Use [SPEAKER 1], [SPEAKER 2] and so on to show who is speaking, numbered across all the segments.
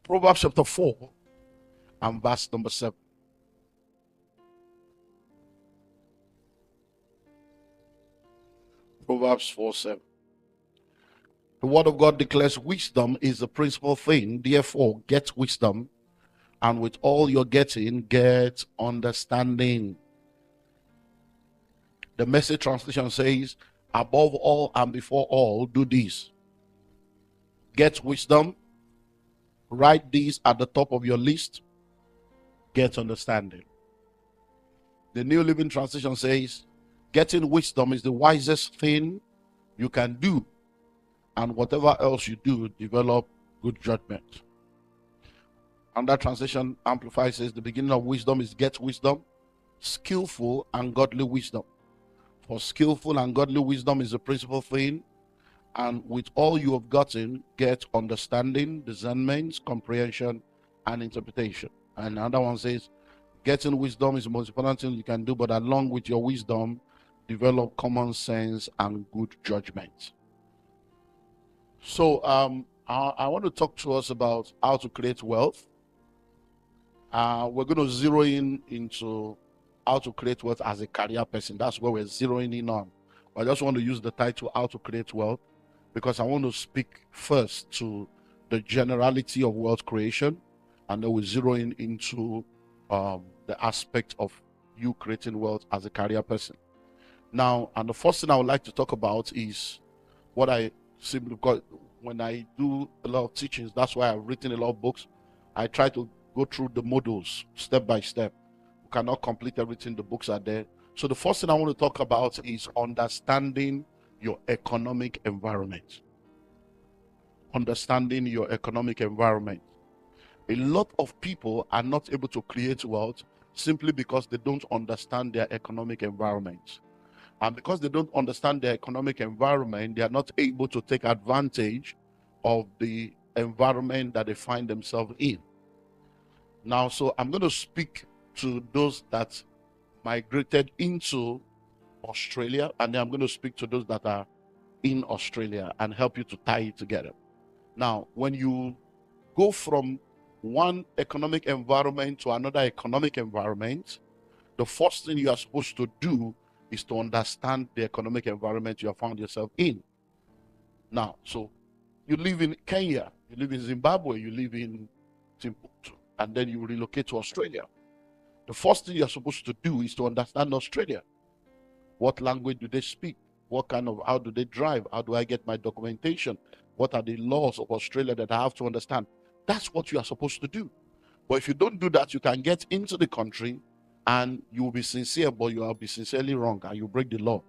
[SPEAKER 1] Proverbs chapter 4 and verse number 7. Proverbs 4:7. The word of God declares wisdom is the principal thing. Therefore, get wisdom, and with all you're getting, get understanding. The Message translation says, above all and before all, do this. Get wisdom. Write these at the top of your list. Get understanding. The New Living Translation says, getting wisdom is the wisest thing you can do. And whatever else you do, develop good judgment. And that translation amplifies says, the beginning of wisdom is get wisdom, skillful and godly wisdom. For skillful and godly wisdom is the principal thing. And with all you have gotten, get understanding, discernment, comprehension, and interpretation. And another one says, getting wisdom is the most important thing you can do, but along with your wisdom, develop common sense and good judgment. So I want to talk to us about how to create wealth. We're going to zero into how to create wealth as a career person. That's what we're zeroing in on. I just want to use the title, How to Create Wealth, because I want to speak first to the generality of wealth creation, and then we're zeroing into the aspect of you creating wealth as a career person. Now, and the first thing I would like to talk about is what I simply, because when I do a lot of teachings, that's why I've written a lot of books. I try to go through the modules step by step. You cannot complete everything, the books are there. So the first thing I want to talk about is understanding your economic environment. Understanding your economic environment. A lot of people are not able to create wealth simply because they don't understand their economic environment. And because they don't understand their economic environment, they are not able to take advantage of the environment that they find themselves in. Now, so I'm going to speak to those that migrated into Australia, and then I'm going to speak to those that are in Australia and help you to tie it together. Now, when you go from one economic environment to another economic environment, the first thing you are supposed to do is to understand the economic environment you have found yourself in. Now, so you live in Kenya, you live in Zimbabwe, you live in Timbuktu, and then you relocate to Australia. The first thing you're supposed to do is to understand Australia. What language do they speak? How do they drive? How do I get my documentation? What are the laws of Australia that I have to understand? That's what you are supposed to do. But if you don't do that, you can get into the country and you will be sincere, but you will be sincerely wrong, and you break the law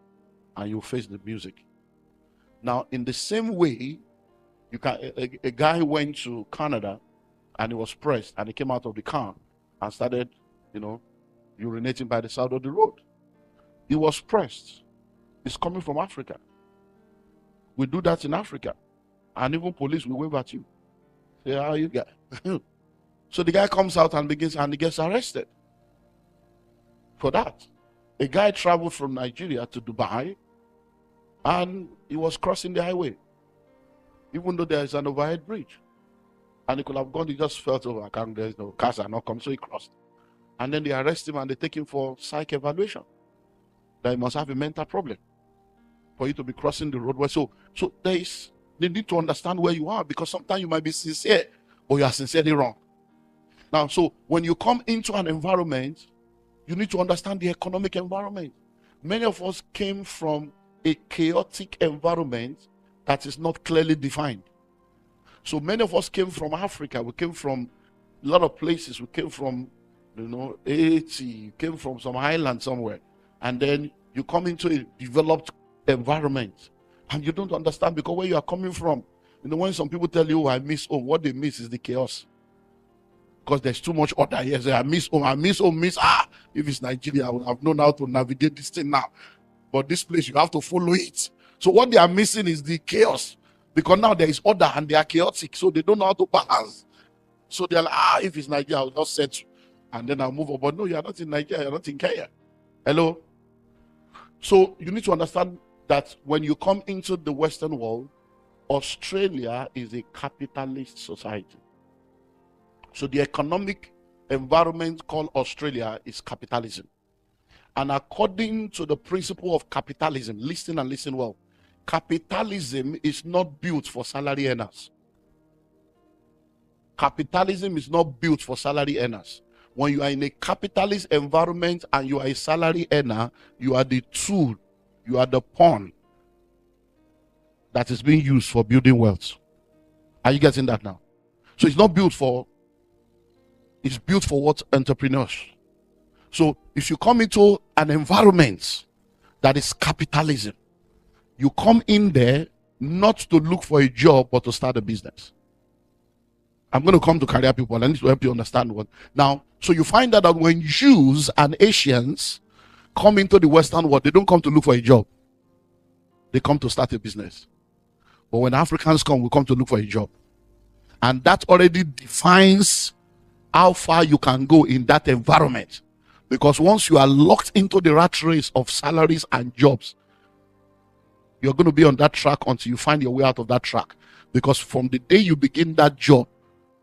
[SPEAKER 1] and you face the music. Now, in the same way, you can a guy went to Canada and he was pressed, and he came out of the car and started, urinating by the side of the road. He was pressed. He's coming from Africa. We do that in Africa. And even police will wave at you. Say, how you guy? So the guy comes out and he gets arrested for that. A guy traveled from Nigeria to Dubai and he was crossing the highway, even though there is an overhead bridge. And he could have gone, he just felt over, there's no cars are not coming, so he crossed. And then they arrest him and they take him for psych evaluation. That he must have a mental problem for you to be crossing the roadway. So they need to understand where you are, because sometimes you might be sincere, but you are sincerely wrong. Now, so when you come into an environment, you need to understand the economic environment. Many of us came from a chaotic environment that is not clearly defined. So many of us came from Africa. We came from a lot of places. We came from, Haiti, came from some island somewhere. And then you come into a developed environment and you don't understand, because where you are coming from, when some people tell you, I miss home, what they miss is the chaos. Because there's too much order here. Say, I miss home, if it's Nigeria, I would have known how to navigate this thing now. But this place, you have to follow it. So what they are missing is the chaos. Because now there is order and they are chaotic, so they don't know how to balance. So they're like, if it's Nigeria, I'll just settle. And then I'll move on. But no, you're not in Nigeria, you're not in Kenya. Hello? So you need to understand that when you come into the Western world, Australia is a capitalist society. So the economic environment called Australia is capitalism. And according to the principle of capitalism, listen and listen well, capitalism is not built for salary earners. Capitalism is not built for salary earners. When you are in a capitalist environment and you are a salary earner, you are the tool, you are the pawn that is being used for building wealth. Are you getting that now? So it's not built for, it's built for what? Entrepreneurs. So if you come into an environment that is capitalism, you come in there not to look for a job, but to start a business. I'm going to come to career people. I need to help you understand what. Now, so you find out that when Jews and Asians come into the Western world, they don't come to look for a job. They come to start a business. But when Africans come, we come to look for a job. And that already defines how far you can go in that environment. Because once you are locked into the rat race of salaries and jobs, you're going to be on that track until you find your way out of that track. Because from the day you begin that job,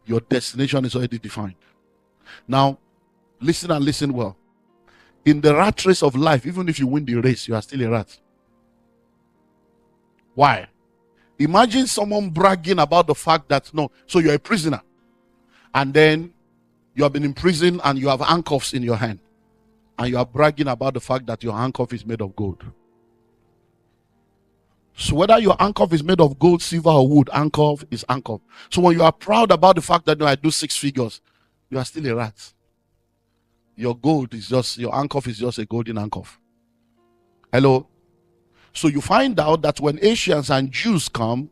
[SPEAKER 1] your destination is already defined. Now, listen and listen well. In the rat race of life, even if you win the race, you are still a rat. Why? Imagine someone bragging about the fact that, no, so you're a prisoner. And then you have been in prison and you have handcuffs in your hand. And you are bragging about the fact that your handcuff is made of gold. So whether your handcuff is made of gold, silver, or wood, handcuff is handcuff. So when you are proud about the fact that, no, I do 6 figures, you are still a rat. Your gold is just, your handcuff is just a golden handcuff. Hello? So you find out that when Asians and Jews come,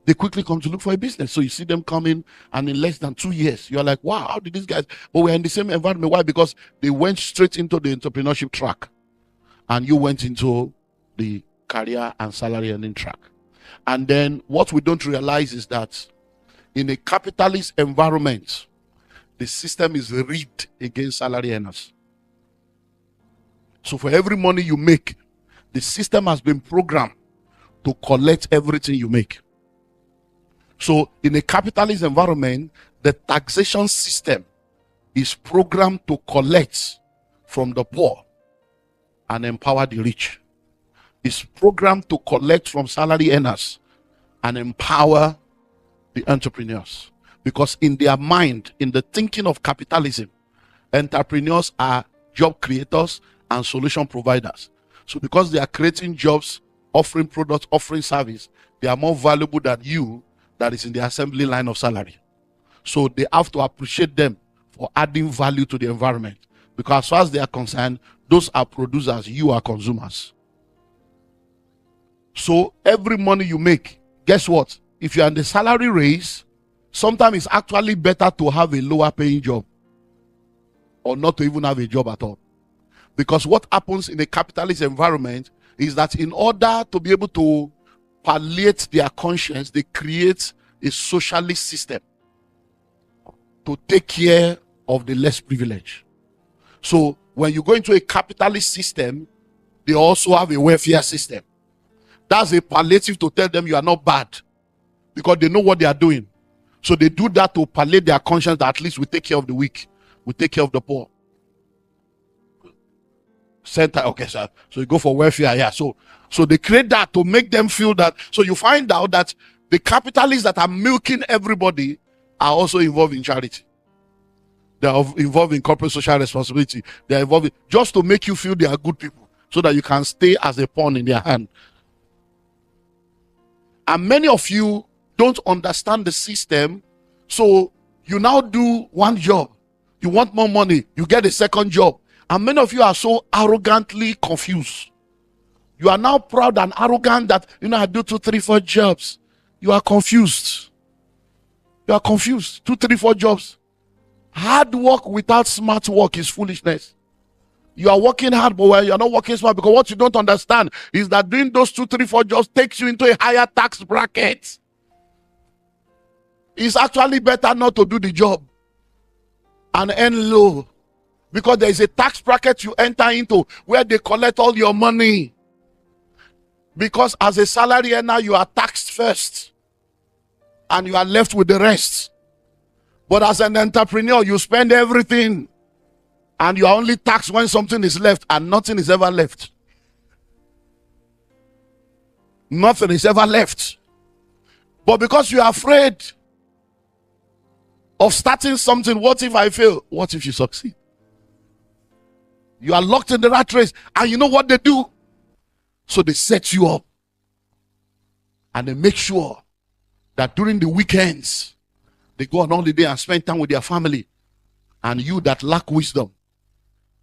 [SPEAKER 1] they quickly come to look for a business. So you see them coming, and in less than 2 years, you're like, wow, how did these guys? But we're in the same environment. Why? Because they went straight into the entrepreneurship track, and you went into the career and salary earning track. And then what we don't realize is that in a capitalist environment, the system is rigged against salary earners. So for every money you make, the system has been programmed to collect everything you make. So in a capitalist environment, the taxation system is programmed to collect from the poor and empower the rich. It's programmed to collect from salary earners and empower the entrepreneurs. Because in their mind, in the thinking of capitalism, entrepreneurs are job creators and solution providers. So because they are creating jobs, offering products, offering service, they are more valuable than you that is in the assembly line of salary. So they have to appreciate them for adding value to the environment. Because as far as they are concerned, those are producers, you are consumers. So every money you make, guess what? If you are in the salary race, sometimes it's actually better to have a lower paying job or not to even have a job at all. Because what happens in a capitalist environment is that in order to be able to palliate their conscience, they create a socialist system to take care of the less privileged. So when you go into a capitalist system, they also have a welfare system. That's a palliative to tell them you are not bad, because they know what they are doing. So they do that to palliate their conscience, that at least we take care of the weak, we take care of the poor. Center, okay, sir. So you go for welfare, yeah. So they create that to make them feel that. So you find out that the capitalists that are milking everybody are also involved in charity. They are involved in corporate social responsibility. They are involved just to make you feel they are good people, so that you can stay as a pawn in their hand. And many of you don't understand the system. So you now do one job. You want more money. You get a second job. And many of you are so arrogantly confused. You are now proud and arrogant that, I do 2, 3, 4 jobs. You are confused. You are confused. 2, 3, 4 jobs. Hard work without smart work is foolishness. You are working hard, but you are not working smart, because what you don't understand is that doing those 2, 3, 4 jobs takes you into a higher tax bracket. It's actually better not to do the job and earn low, because there is a tax bracket you enter into where they collect all your money. Because as a salary earner, you are taxed first and you are left with the rest. But as an entrepreneur, you spend everything and you are only taxed when something is left, and nothing is ever left. Nothing is ever left. But because you are afraid of starting something, what if I fail? What if you succeed? You are locked in the rat race, and you know what they do? So they set you up and they make sure that during the weekends they go on holiday and spend time with their family. And you that lack wisdom,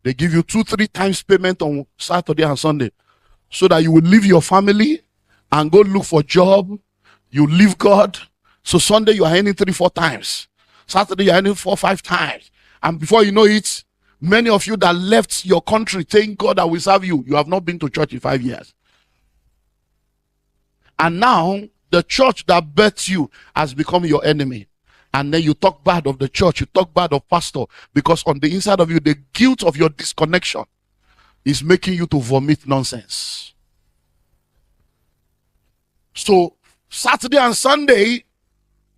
[SPEAKER 1] they give you 2-3 times payment on Saturday and Sunday, so that you will leave your family and go look for job. You leave God. So Sunday you are earning 3-4 times. Saturday you are earning 4-5 times. And before you know it, many of you that left your country saying God, I will serve you, you have not been to church in 5 years. And now the church that birthed you has become your enemy. And then you talk bad of the church, you talk bad of pastor, because on the inside of you, the guilt of your disconnection is making you to vomit nonsense. So Saturday and Sunday,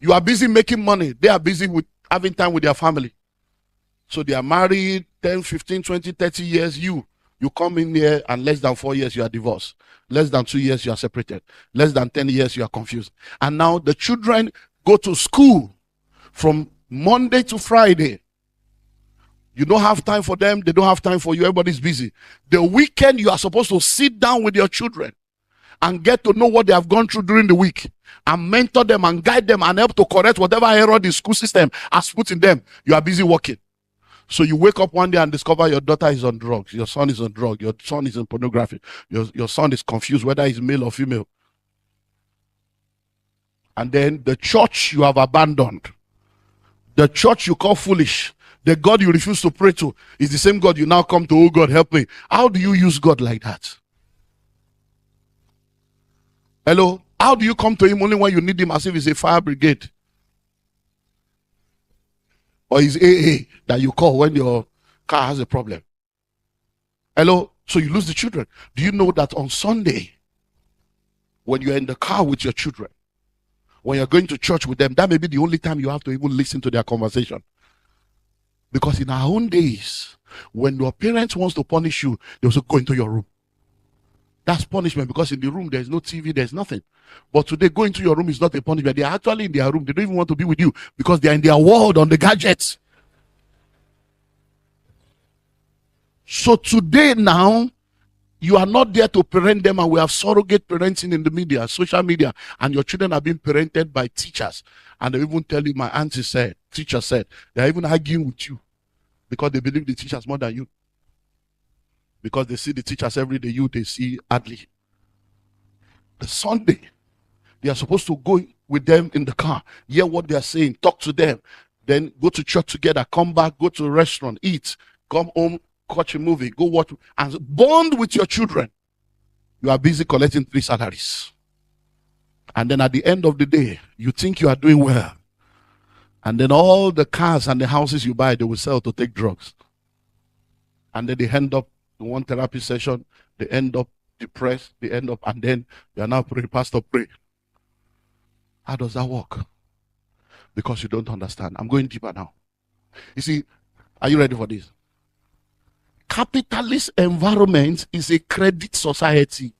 [SPEAKER 1] you are busy making money. They are busy with having time with their family. So they are married 10, 15, 20, 30 years. You come in here, and less than 4 years you are divorced. Less than 2 years you are separated. Less than 10 years you are confused. And now the children go to school from Monday to Friday. You don't have time for them. They don't have time for you. Everybody's busy. The weekend, you are supposed to sit down with your children and get to know what they have gone through during the week, and mentor them and guide them and help to correct whatever error the school system has put in them. You are busy working. So you wake up one day and discover your daughter is on drugs, your son is on drugs, your son is in pornography, your son is confused whether he's male or female. And then the church you have abandoned, the church you call foolish, the God you refuse to pray to, is the same God you now come to. Oh God, help me. How do you use God like that? Hello? How do you come to him only when you need him, as if he's a fire brigade? Or is AA that you call when your car has a problem? Hello? So you lose the children. Do you know that on Sunday, when you're in the car with your children, when you're going to church with them, that may be the only time you have to even listen to their conversation? Because in our own days, when your parents wants to punish you, they also go into your room. That's punishment, because in the room there's no TV, there's nothing. But today, going to your room is not a punishment. They're actually in their room. They don't even want to be with you because they're in their world on the gadgets. So today now, you are not there to parent them, and we have surrogate parenting in the media, social media, and your children are being parented by teachers. And they even tell you, my auntie said, teacher said, they're even arguing with you because they believe the teachers more than you. Because they see the teachers every day, they see hardly. The Sunday, they are supposed to go with them in the car, hear what they are saying, talk to them, then go to church together, come back, go to a restaurant, eat, come home, watch a movie, go watch, and bond with your children. You are busy collecting 3 salaries. And then at the end of the day, you think you are doing well. And then all the cars and the houses you buy, they will sell to take drugs. And then they end up in one therapy session, they end up depressed, they end up, and then you are now praying, Pastor, pray. How does that work? Because you don't understand. I'm going deeper now. You see, are you ready for this? Capitalist environment is a credit society.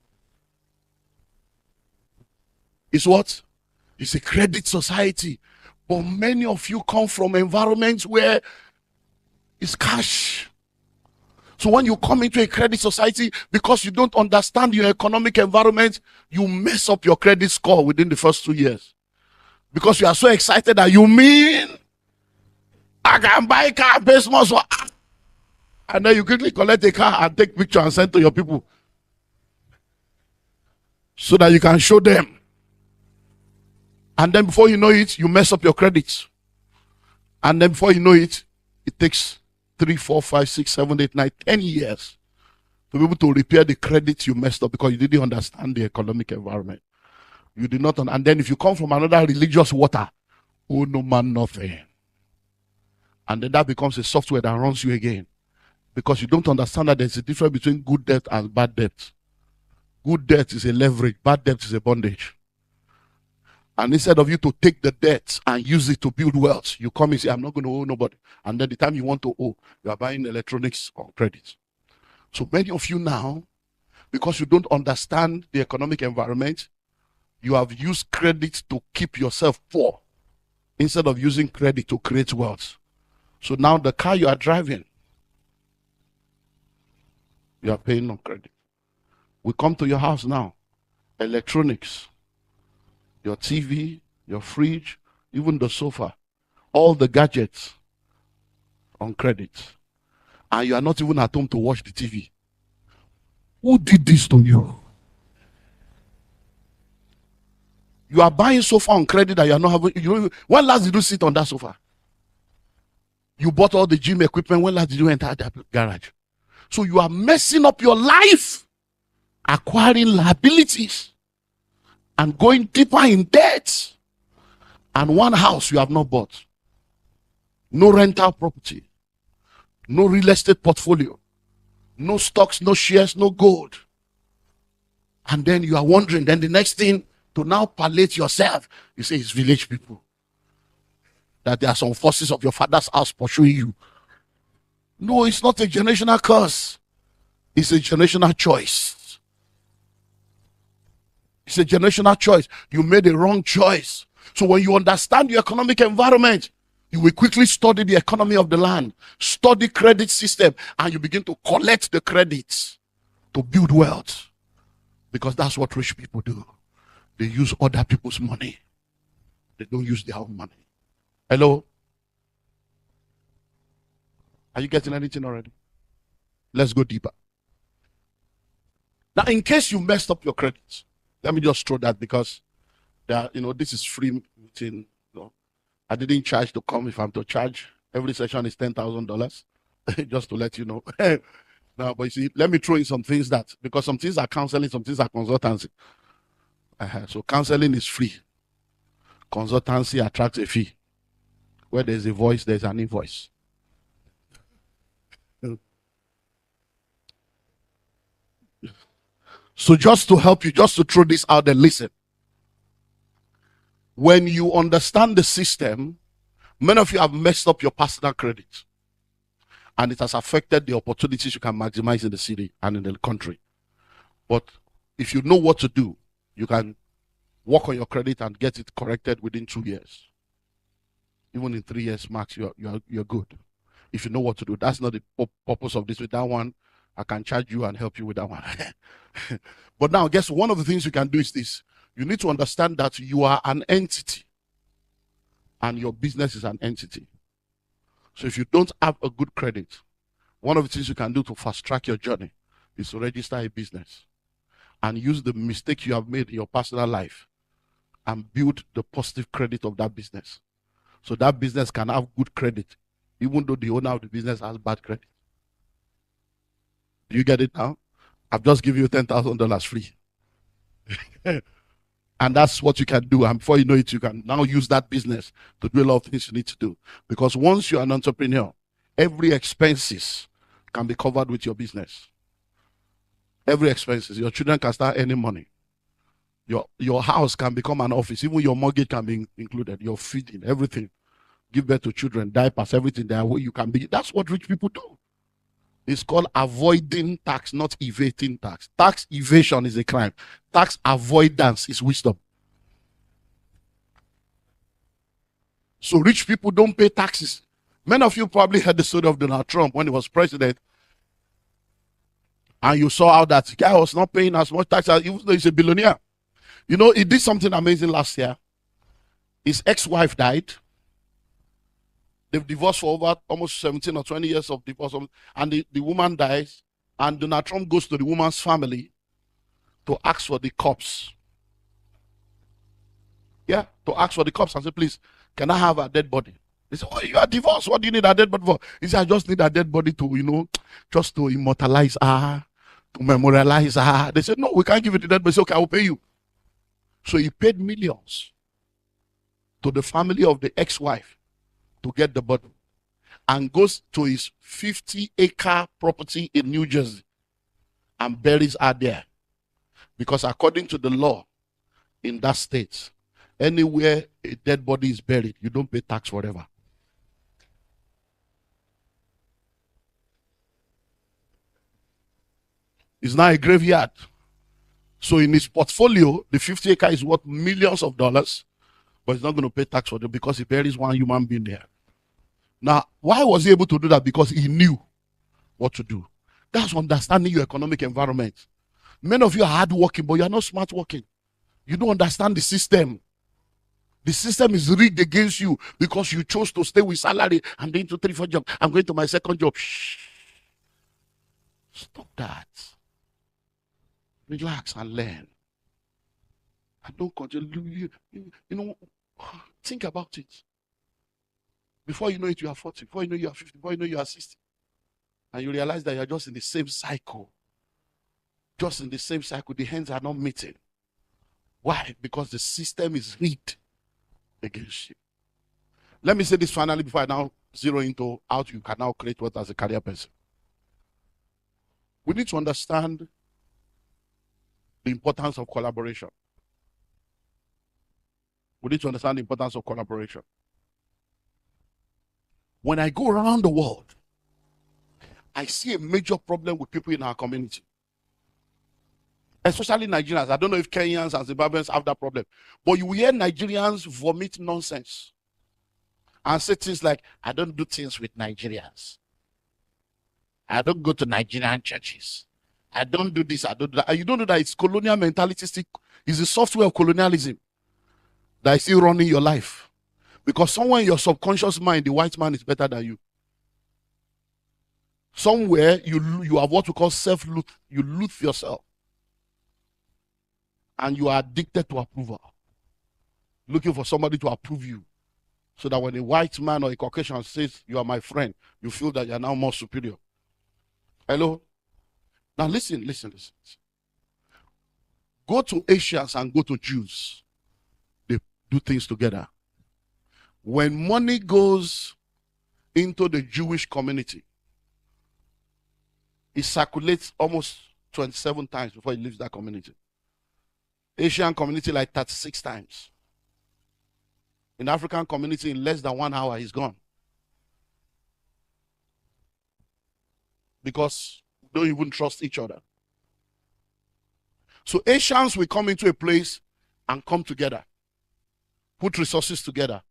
[SPEAKER 1] It's what? It's a credit society. But many of you come from environments where it's cash. So when you come into a credit society, because you don't understand your economic environment, you mess up your credit score within the first 2 years. Because you are so excited that you mean, I can buy a car, pay small, so, and then you quickly collect a car and take picture and send to your people. So that you can show them. And then before you know it, you mess up your credits. And then before you know it, it takes 3, 4, 5, 6, 7, 8, 9, 10 years to be able to repair the credits you messed up because you didn't understand the economic environment. You did not, and then if you come from another religious water, oh no man, nothing. And then that becomes a software that runs you again. Because you don't understand that there's a difference between good debt and bad debt. Good debt is a leverage, bad debt is a bondage. And instead of you to take the debt and use it to build wealth, you come and say, I'm not going to owe nobody. And then the time you want to owe, you are buying electronics on credit. So many of you now, because you don't understand the economic environment, you have used credit to keep yourself poor instead of using credit to create wealth. So now the car you are driving, you are paying on credit. We come to your house now, electronics, your TV, your fridge, even the sofa, all the gadgets on credit. And you are not even at home to watch the TV. Who did this to you? You are buying sofa on credit that you are not having. When last did you sit on that sofa? You bought all the gym equipment. When last did you enter that garage? So you are messing up your life, acquiring liabilities, and going deeper in debt. And one house you have not bought. No rental property. No real estate portfolio. No stocks, no shares, no gold. And then you are wondering, then the next thing to now palliate yourself, you say it's village people. That there are some forces of your father's house pursuing you. No, it's not a generational curse. It's a generational choice. It's a generational choice. You made a wrong choice. So when you understand your economic environment, you will quickly study the economy of the land, study credit system, and you begin to collect the credits to build wealth. Because that's what rich people do. They use other people's money. They don't use their own money. Hello? Are you getting anything already? Let's go deeper. Now, in case you messed up your credits, let me just throw that because this is free meeting. I didn't charge to come. If I'm to charge, every session is $10,000. Just to let you know. Now, but you see, let me throw in some things because some things are counseling, some things are consultancy. So counseling is free. Consultancy attracts a fee. Where there's a voice, there's an invoice. So just to help you, just to throw this out there, listen. When you understand the system, many of you have messed up your personal credit. And it has affected the opportunities you can maximize in the city and in the country. But if you know what to do, you can work on your credit and get it corrected within 2 years. Even in 3 years max, you're good. If you know what to do. That's not the purpose of this. With that one, I can charge you and help you with that one. But now, guess one of the things you can do is this. You need to understand that you are an entity. And your business is an entity. So if you don't have a good credit, one of the things you can do to fast track your journey is to register a business and use the mistake you have made in your personal life and build the positive credit of that business. So that business can have good credit, even though the owner of the business has bad credit. Do you get it now? I've just given you $10,000 free. And that's what you can do. And before you know it, you can now use that business to do a lot of things you need to do. Because once you're an entrepreneur, every expenses can be covered with your business. Every expenses. Your children can start earning money. Your house can become an office. Even your mortgage can be included. Your feeding, everything. Give birth to children, diapers, everything there where you can be. That's what rich people do. It's called avoiding tax, not evading tax. Tax evasion is a crime. Tax avoidance is wisdom. So rich people don't pay taxes. Many of you probably heard the story of Donald Trump when he was president. And you saw how that guy was not paying as much tax as even though he's a billionaire. You know, he did something amazing last year. His ex-wife died. They've divorced for over almost 17 or 20 years of divorce. And the woman dies. And Donald Trump goes to the woman's family to ask for the corpse. Yeah, to ask for the corpse and say, please, can I have a dead body? They say, oh, you are divorced. What do you need a dead body for? He said, I just need a dead body to, just to immortalize her, to memorialize her. They said, no, we can't give you the dead body. He said, okay, I will pay you. So he paid millions to the family of the ex-wife to get the body, and goes to his 50-acre property in New Jersey and buries her there. Because according to the law in that state, Anywhere a dead body is buried, you don't pay tax forever. It's now a graveyard. So in his portfolio, the 50 acre is worth millions of dollars, but he's not going to pay tax for it because he buries one human being there. Now, why was he able to do that? Because he knew what to do. That's understanding your economic environment. Many of you are hardworking, but you are not smart working. You don't understand the system. The system is rigged against you because you chose to stay with salary. I'm going to 3-4 jobs. I'm going to my second job. Shh. Stop that. Relax and learn. And don't continue. Think about it. Before you know it, you are 40. Before you know, you are 50. Before you know, you are 60. And you realize that you are just in the same cycle. Just in the same cycle. The hands are not meeting. Why? Because the system is rigged against you. Let me say this finally before I now zero into how you can now create wealth as a career person. We need to understand the importance of collaboration. We need to understand the importance of collaboration. When I go around the world, I see a major problem with people in our community. Especially Nigerians. I don't know if Kenyans and Zimbabweans have that problem. But you hear Nigerians vomit nonsense and say things like, I don't do things with Nigerians. I don't go to Nigerian churches. I don't do this, I don't do that. And you don't know that it's colonial mentality. It's the software of colonialism that is still running your life. Because somewhere in your subconscious mind, the white man is better than you. Somewhere you have what we call self-loath. You loathe yourself. And you are addicted to approval. Looking for somebody to approve you. So that when a white man or a Caucasian says, you are my friend, you feel that you are now more superior. Hello? Now listen. Go to Asians and go to Jews. They do things together. When money goes into the Jewish community, it circulates almost 27 times before it leaves that community. Asian community like 36 times. In African community, in less than 1 hour, he's gone. Because we don't even trust each other. So Asians will come into a place and come together, put resources together,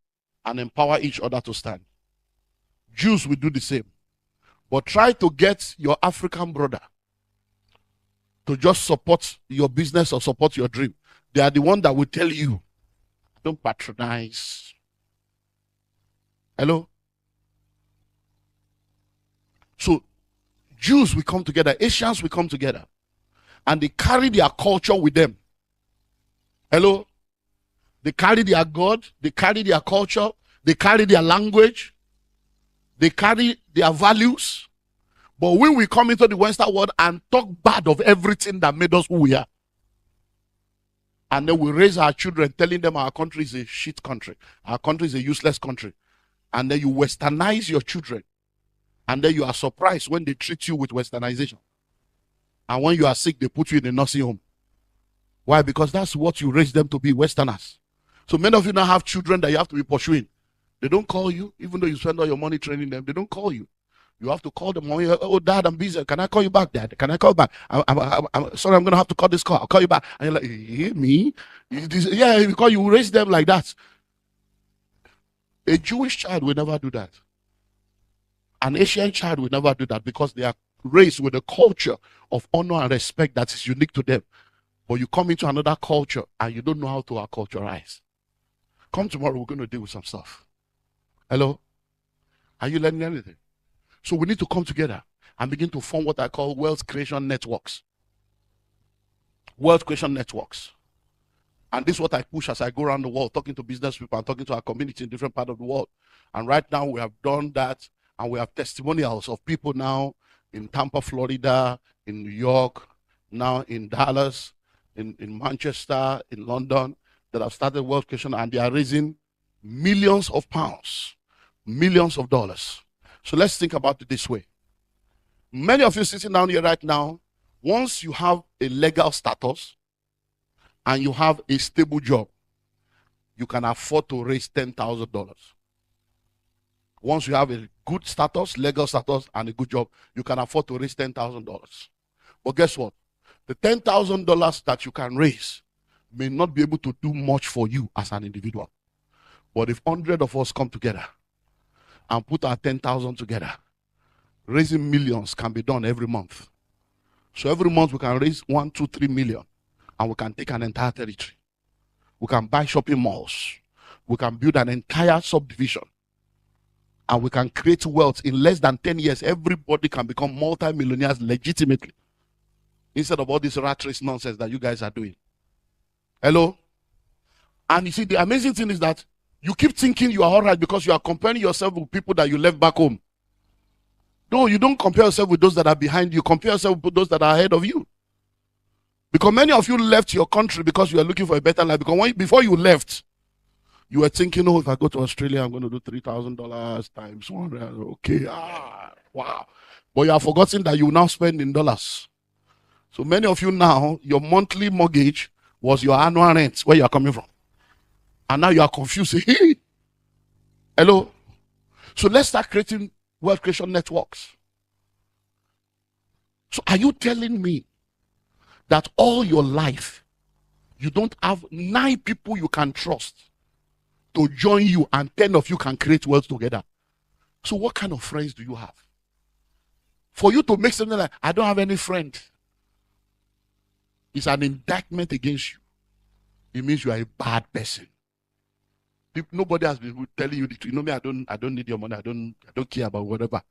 [SPEAKER 1] and empower each other to stand. Jews will do the same. But try to get your African brother to just support your business or support your dream. They are the one that will tell you, don't patronize. Hello? So Jews will come together, Asians will come together, and they carry their culture with them. Hello? They carry their God, they carry their culture, they carry their language, they carry their values. But when we come into the Western world and talk bad of everything that made us who we are, and then we raise our children telling them our country is a shit country, our country is a useless country, and then you westernize your children, and then you are surprised when they treat you with westernization. And when you are sick, they put you in a nursing home. Why? Because that's what you raise them to be, Westerners. So many of you now have children that you have to be pursuing. They don't call you, even though you spend all your money training them, they don't call you. You have to call them. Oh, Dad, I'm busy. Can I call you back, Dad? Can I call back? I'm sorry, I'm going to have to call this call. I'll call you back. And you're like, you hear me? Yeah, because you raise them like that. A Jewish child will never do that. An Asian child will never do that because they are raised with a culture of honor and respect that is unique to them. But you come into another culture and you don't know how to acculturize. Come tomorrow, we're going to deal with some stuff. Hello? Are you learning anything? So we need to come together and begin to form what I call wealth creation networks. Wealth creation networks. And this is what I push as I go around the world, talking to business people and talking to our community in different parts of the world. And right now we have done that, and we have testimonials of people now in Tampa, Florida, in New York, now in Dallas, in Manchester, in London, that have started wealth creation, and they are raising millions of pounds, millions of dollars. So let's think about it this way. Many of you sitting down here right now, once you have a legal status and you have a stable job, you can afford to raise $10,000. Once you have a good status, legal status, and a good job, you can afford to raise $10,000. But guess what? The $10,000 that you can raise may not be able to do much for you as an individual. But if 100 of us come together and put our 10,000 together, raising millions can be done every month. So every month we can raise 1, 2, 3 million, and we can take an entire territory. We can buy shopping malls. We can build an entire subdivision. And we can create wealth in less than 10 years. Everybody can become multi-millionaires legitimately. Instead of all this rat race nonsense that you guys are doing. Hello? And you see, the amazing thing is that you keep thinking you are all right because you are comparing yourself with people that you left back home. No, you don't compare yourself with those that are behind you. Compare yourself with those that are ahead of you. Because many of you left your country because you are looking for a better life. Because before you left, you were thinking, oh, if I go to Australia, I'm going to do $3,000 times 1. Okay, wow. But you have forgotten that you will now spend in dollars. So many of you now, your monthly mortgage was your annual rent, where you are coming from. And now you are confused. Hello? So let's start creating wealth creation networks. So are you telling me that all your life, you don't have 9 people you can trust to join you and 10 of you can create wealth together? So what kind of friends do you have? For you to make something like, I don't have any friend, it's an indictment against you. It means you are a bad person. Nobody has been telling you the truth. You know me, I don't need your money. I don't care about whatever.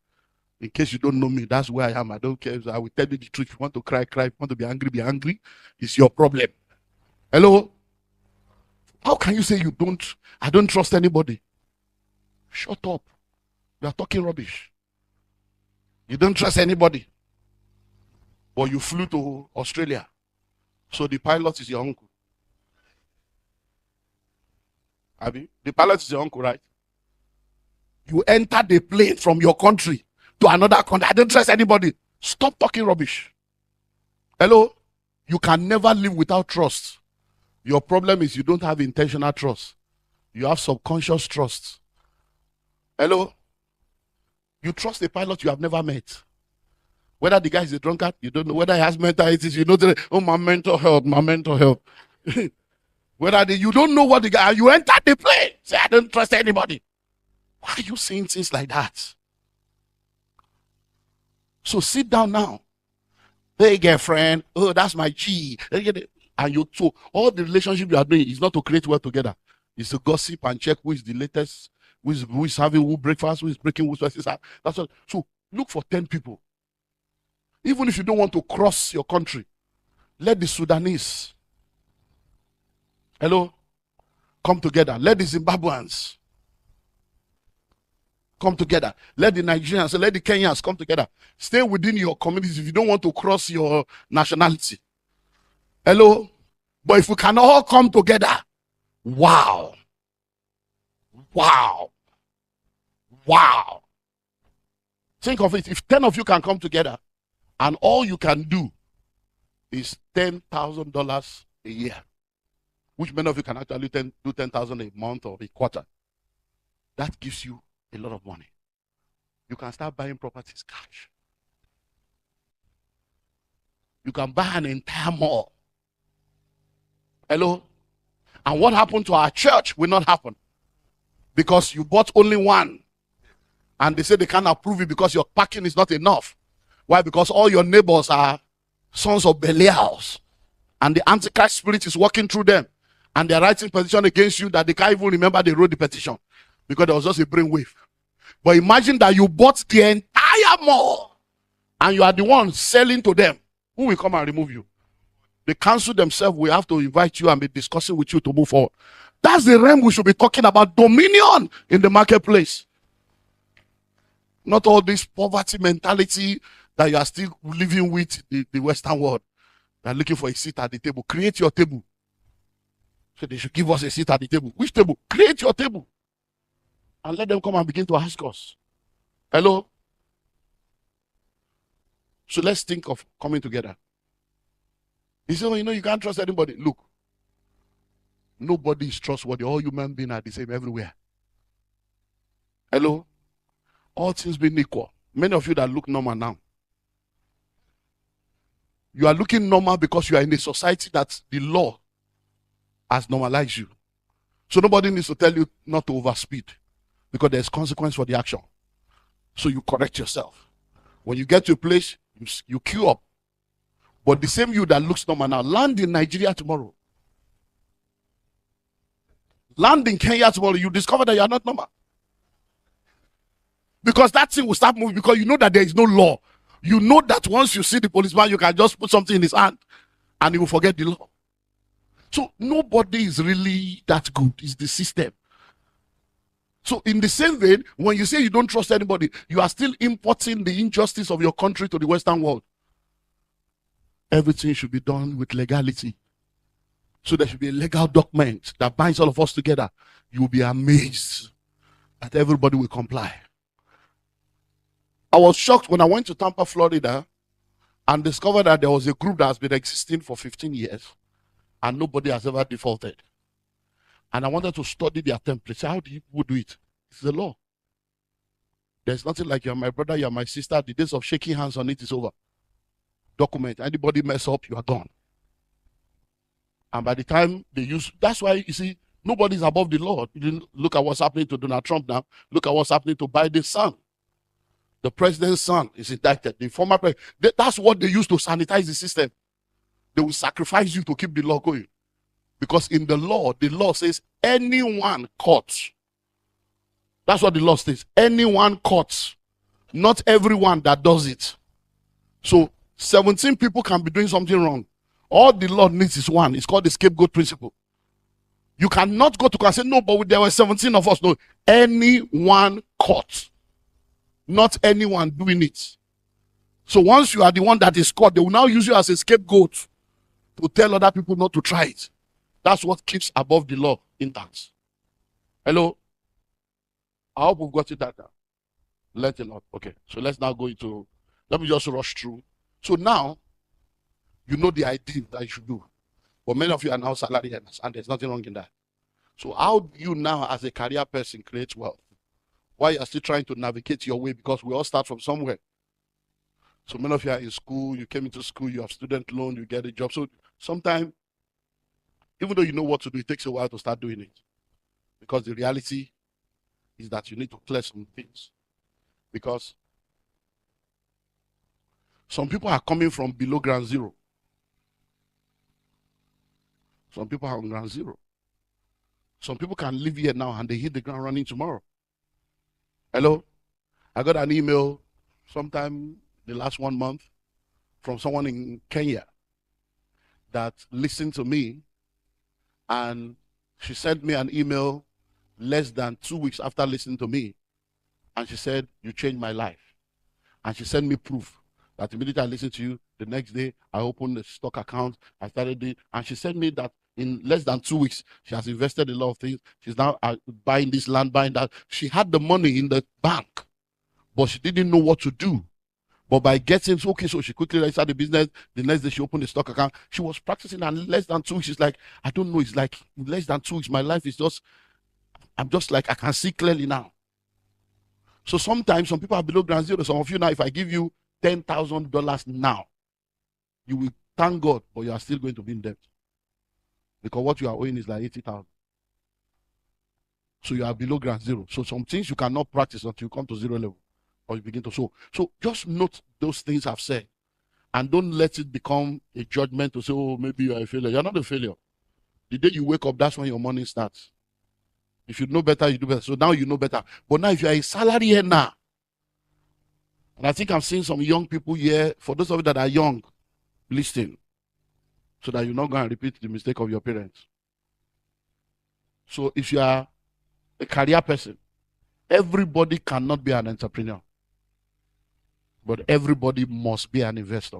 [SPEAKER 1] In case you don't know me, that's where I am. I don't care. I will tell you the truth. If you want to cry, cry. If you want to be angry, be angry. It's your problem. Hello? How can you say I don't trust anybody? Shut up. You are talking rubbish. You don't trust anybody. But you flew to Australia. So the pilot is your uncle. Abi, the pilot is your uncle, right? You enter the plane from your country to another country. I don't trust anybody. Stop talking rubbish. Hello? You can never live without trust. Your problem is you don't have intentional trust. You have subconscious trust. Hello? You trust a pilot you have never met. Whether the guy is a drunkard, you don't know. Whether he has mental issues, you know, my mental health. Whether you don't know what the guy, you enter the plane, say, I don't trust anybody. Why are you saying things like that? So sit down now. Hey, girlfriend, oh, that's my G. And so all the relationship you are doing is not to create wealth together. It's to gossip and check who is the latest, who is having who breakfast, who is breaking who's that's all. So look for 10 people. Even if you don't want to cross your country, let the Sudanese, hello, come together. Let the Zimbabweans come together. Let the Nigerians, let the Kenyans come together. Stay within your communities if you don't want to cross your nationality. Hello? But if we can all come together, wow. Wow. Wow. Think of it. If 10 of you can come together and all you can do is $10,000 a year, which many of you can actually do 10,000 a month or a quarter, that gives you a lot of money. You can start buying properties cash. You can buy an entire mall. Hello? And what happened to our church will not happen. Because you bought only one. And they say they can't approve it because your parking is not enough. Why? Because all your neighbors are sons of Belials. And the Antichrist spirit is working through them. And they're writing petition against you that they can't even remember they wrote the petition. Because there was just a brainwave. But imagine that you bought the entire mall. And you are the one selling to them. Who will come and remove you? The council themselves will have to invite you and be discussing with you to move forward. That's the realm we should be talking about. Dominion in the marketplace. Not all this poverty mentality that you are still living with the Western world. They are looking for a seat at the table. Create your table. So they should give us a seat at the table. Which table? Create your table. And let them come and begin to ask us. Hello? So let's think of coming together. You say, oh, you can't trust anybody. Look, Nobody is trustworthy. All human beings are the same everywhere. Hello? All things being equal. Many of you that look normal now, you are looking normal because you are in a society that the law has normalized you. So nobody needs to tell you not to overspeed because there's consequence for the action. So you correct yourself. When you get to a place, you queue up. But the same you that looks normal now, land in Nigeria tomorrow. Land in Kenya tomorrow, you discover that you are not normal. Because that thing will start moving because you know that there is no law. You know that once you see the policeman, you can just put something in his hand and he will forget the law. So nobody is really that good. It's the system. So in the same vein, when you say you don't trust anybody, you are still importing the injustice of your country to the Western world. Everything should be done with legality. So there should be a legal document that binds all of us together. You will be amazed that everybody will comply. I was shocked when I went to Tampa, Florida, and discovered that there was a group that has been existing for 15 years and nobody has ever defaulted. And I wanted to study their templates. How do people do it? It's the law. There's nothing like you're my brother, you're my sister. The days of shaking hands on it is over. Document. Anybody mess up, you are gone. And by the time they use, that's why you see, nobody's above the law. You didn't look at what's happening to Donald Trump now. Look at what's happening to Biden's son. The president's son is indicted. The former president. That's what they use to sanitize the system. They will sacrifice you to keep the law going. Because in the law says anyone caught. That's what the law says. Anyone caught. Not everyone that does it. So 17 people can be doing something wrong. All the law needs is one. It's called the scapegoat principle. You cannot go to court and say, no, but there were 17 of us. No, anyone caught. Not anyone doing it. So once you are the one that is caught, they will now use you as a scapegoat to tell other people not to try it. That's what keeps above the law intact. Hello? I hope we've got it that down. Let it up. Okay. So let's now go into, let me just rush through. So now, you know the idea that you should do. But many of you are now salary earners, and there's nothing wrong in that. So how do you now, as a career person, create wealth? Why you are still trying to navigate your way? Because we all start from somewhere. So many of you are in school, you came into school, you have student loan, you get a job. So sometimes, even though you know what to do, it takes a while to start doing it. Because the reality is that you need to clear some things. Because some people are coming from below ground zero. Some people are on ground zero. Some people can live here now and they hit the ground running tomorrow. Hello? I got an email sometime the last 1 month from someone in Kenya that listened to me, and she sent me an email less than 2 weeks after listening to me, and she said, you changed my life. And she sent me proof that immediately I listened to you, the next day I opened a stock account, I started it, and she sent me that in less than 2 weeks, she has invested in a lot of things. She's now buying this land, buying that. She had the money in the bank, but she didn't know what to do. But by getting, okay, so she quickly registered the business. The next day she opened the stock account. She was practicing, and in less than 2 weeks, she's like, I don't know, it's like in less than 2 weeks, my life is just, I'm just like, I can see clearly now. So sometimes some people are below ground zero. Some of you now, if I give you $10,000 now, you will thank God, but you are still going to be in debt. Because what you are owing is like 80,000. So you are below ground zero. So some things you cannot practice until you come to zero level. Or you begin to sow. So just note those things I've said. And don't let it become a judgment to say, oh, maybe you are a failure. You're not a failure. The day you wake up, that's when your morning starts. If you know better, you do better. So now you know better. But now if you are a salary earner, and I think I'm seeing some young people here, for those of you that are young, listen, so that you're not going to repeat the mistake of your parents. So if you are a career person, everybody cannot be an entrepreneur. But everybody must be an investor.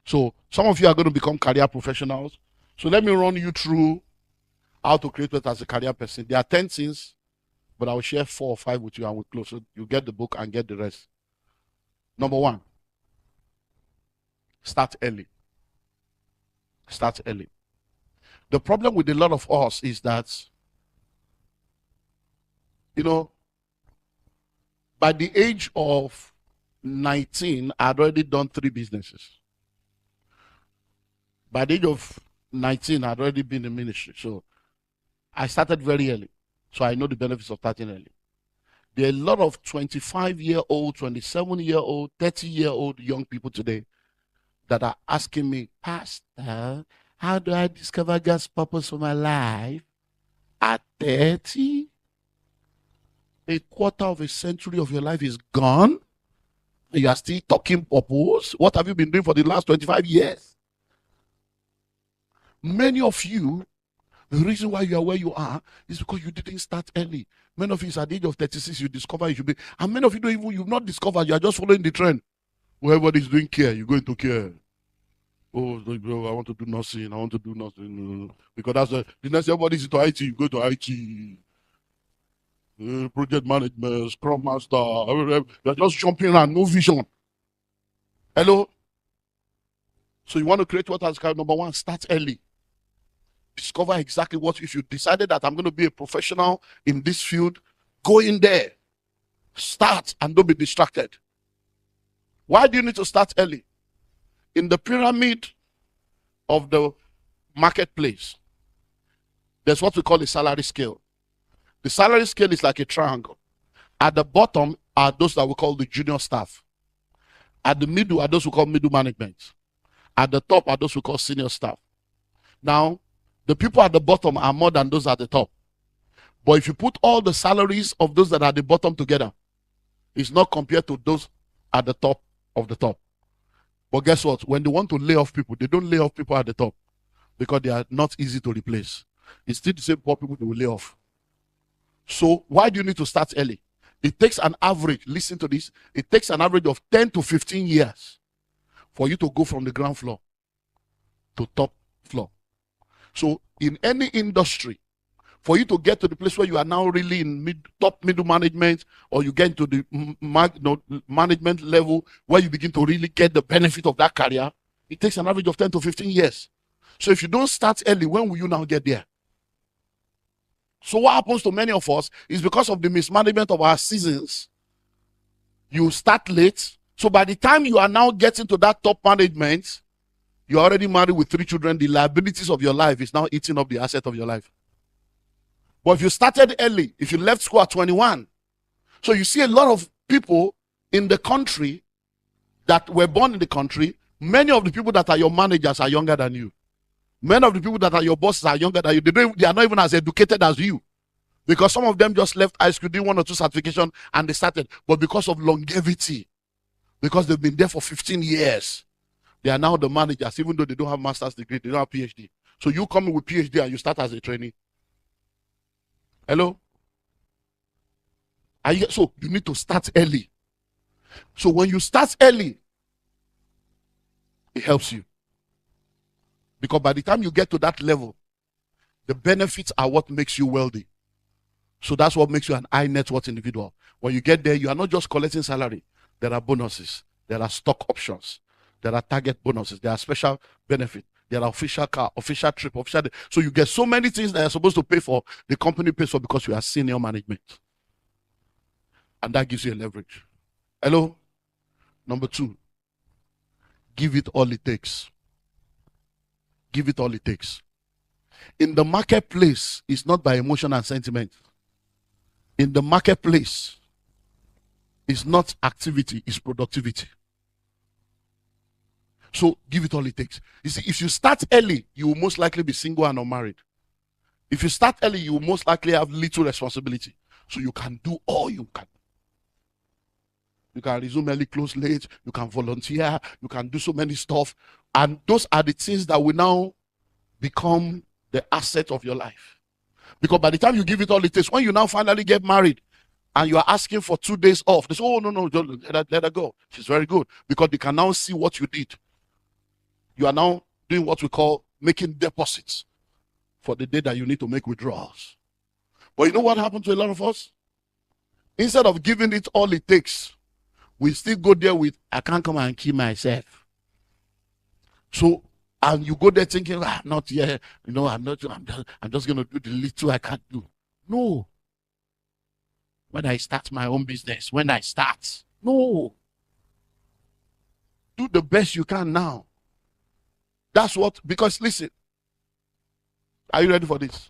[SPEAKER 1] So some of you are going to become career professionals. So let me run you through how to create wealth as a career person. There are 10 things, but I will share 4 or 5 with you and we'll close. So you get the book and get the rest. Number 1, start early. Start early. The problem with a lot of us is that, by the age of 19, I'd already done 3 businesses. By the age of 19, I'd already been in ministry. So I started very early. So I know the benefits of starting early. There are a lot of 25-year-old, 27-year-old, 30-year-old young people today that are asking me, Pastor, how do I discover God's purpose for my life at 30? A quarter of a century of your life is gone. You are still talking purpose. What have you been doing for the last 25 years? Many of you, the reason why you are where you are is because you didn't start early. Many of you, at the age of 36, you discover you should be. And many of you you've not discovered, you are just following the trend. Whoever is doing care, you go into care. Oh, bro, I want to do nursing. I want to do nothing. Because that's the next everybody is into IT, you go to IT. Project management, scrum master. You're just jumping around, no vision. Hello? So you want to create what has called number 1, start early. Discover exactly what, if you decided that I'm going to be a professional in this field, go in there. Start and don't be distracted. Why do you need to start early? In the pyramid of the marketplace, there's what we call a salary scale. The salary scale is like a triangle. At the bottom are those that we call the junior staff. At the middle are those we call middle management. At the top are those we call senior staff. Now, the people at the bottom are more than those at the top. But if you put all the salaries of those that are at the bottom together, it's not compared to those at the top of the top. But guess what? When they want to lay off people, they don't lay off people at the top because they are not easy to replace. It's still the same poor people they will lay off. So why do you need to start early? It takes an average, listen to this, it takes an average of 10 to 15 years for you to go from the ground floor to top floor. So in any industry, for you to get to the place where you are now really in top middle management, or you get into the management level where you begin to really get the benefit of that career, it takes an average of 10 to 15 years. So if you don't start early, when will you now get there? So what happens to many of us is because of the mismanagement of our seasons, you start late. So by the time you are now getting to that top management, you're already married with 3 children. The liabilities of your life is now eating up the asset of your life. But if you started early, if you left school at 21, so you see a lot of people in the country that were born in the country, many of the people that are your managers are younger than you. Many of the people that are your bosses are younger than you. They are not even as educated as you. Because some of them just left high school, did 1 or 2 certifications, and they started. But because of longevity, because they've been there for 15 years, they are now the managers, even though they don't have master's degree, they don't have PhD. So you come in with PhD and you start as a trainee. Hello? So you need to start early. So when you start early, it helps you. Because by the time you get to that level, the benefits are what makes you wealthy. So that's what makes you an high net worth individual. When you get there, you are not just collecting salary. There are bonuses. There are stock options. There are target bonuses. There are special benefits. There are official car, official trip, official. So you get so many things that you're supposed to pay for, the company pays for because you are senior management. And that gives you a leverage. Hello? Number 2, give it all it takes. Give it all it takes. In the marketplace, it's not by emotion and sentiment. In the marketplace, it's not activity, it's productivity. So give it all it takes. You see, if you start early, you will most likely be single and unmarried. If you start early, you will most likely have little responsibility. So you can do all you can. You can resume early, close late. You can volunteer. You can do so many stuff. And those are the things that will now become the asset of your life. Because by the time you give it all it takes, when you now finally get married and you are asking for 2 days off, they say, oh, no, let her go. She's very good. Because they can now see what you did. You are now doing what we call making deposits for the day that you need to make withdrawals. But you know what happened to a lot of us? Instead of giving it all it takes, we still go there with, I can't come and kill myself. So And you go there thinking, not here, I'm just gonna do the little I can't do. No. When I start my own business, no. Do the best you can now. That's what, because listen, are you ready for this?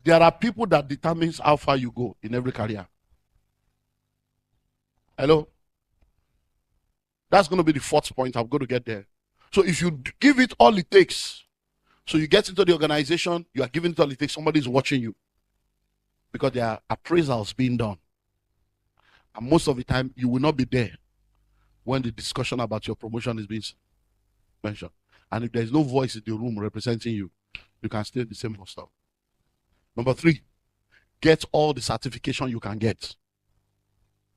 [SPEAKER 1] There are people that determines how far you go in every career. Hello? That's going to be the fourth point. I'm going to get there. So if you give it all it takes, so you get into the organization, you are giving it all it takes, somebody's watching you. Because there are appraisals being done. And most of the time, you will not be there when the discussion about your promotion is being mentioned. And if there's no voice in the room representing you, you can stay the same stuff. Number 3, get all the certification you can get.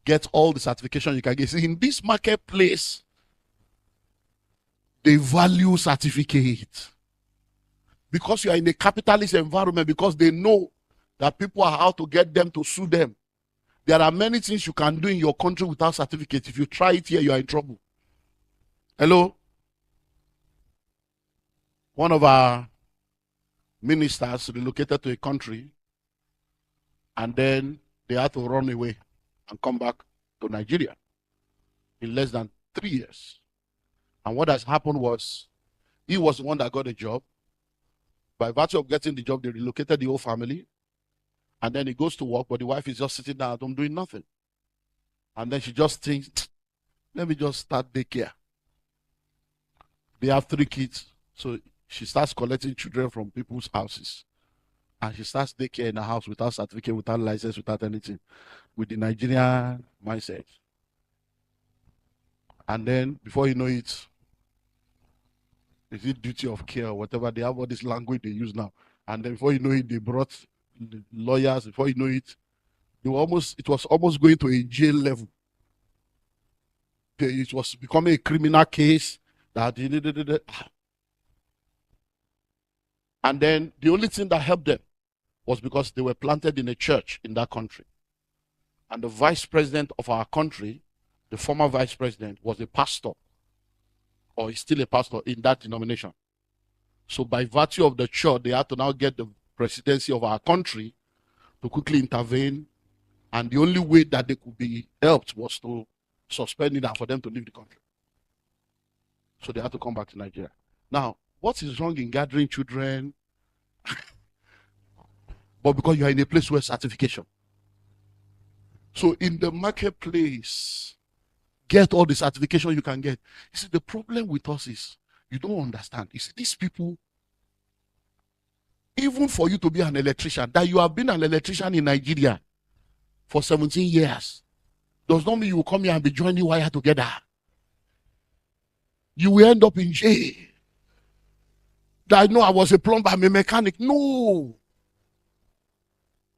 [SPEAKER 1] Get all the certification you can get. See, in this marketplace, they value certificate. Because you are in a capitalist environment, because they know that people are out to get them to sue them. There are many things you can do in your country without certificate. If you try it here, you are in trouble. Hello? One of our ministers relocated to a country, and then they had to run away and come back to Nigeria in less than 3 years. And what has happened was, he was the one that got a job. By virtue of getting the job, they relocated the whole family. And then he goes to work, but the wife is just sitting down at home doing nothing. And then she just thinks, let me just start daycare. They have 3 kids. So she starts collecting children from people's houses. And she starts daycare in the house without certificate, without license, without anything. With the Nigerian mindset. And then, before you know it, is it duty of care or whatever? They have all this language they use now. And then before you know it, they brought the lawyers. Before you know it, it was almost going to a jail level. It was becoming a criminal case. And then the only thing that helped them was because they were planted in a church in that country. And the vice president of our country, the former vice president, was a pastor, or is still a pastor in that denomination. So by virtue of the church, they had to now get the presidency of our country to quickly intervene. And the only way that they could be helped was to suspend it and for them to leave the country. So they had to come back to Nigeria. Now, what is wrong in gathering children? But because you are in a place where certification. So in the marketplace, get all the certification you can get. You see, the problem with us is you don't understand. You see, these people, even for you to be an electrician, that you have been an electrician in Nigeria for 17 years, does not mean you will come here and be joining wire together. You will end up in jail. That I know I was a plumber, I'm a mechanic. No.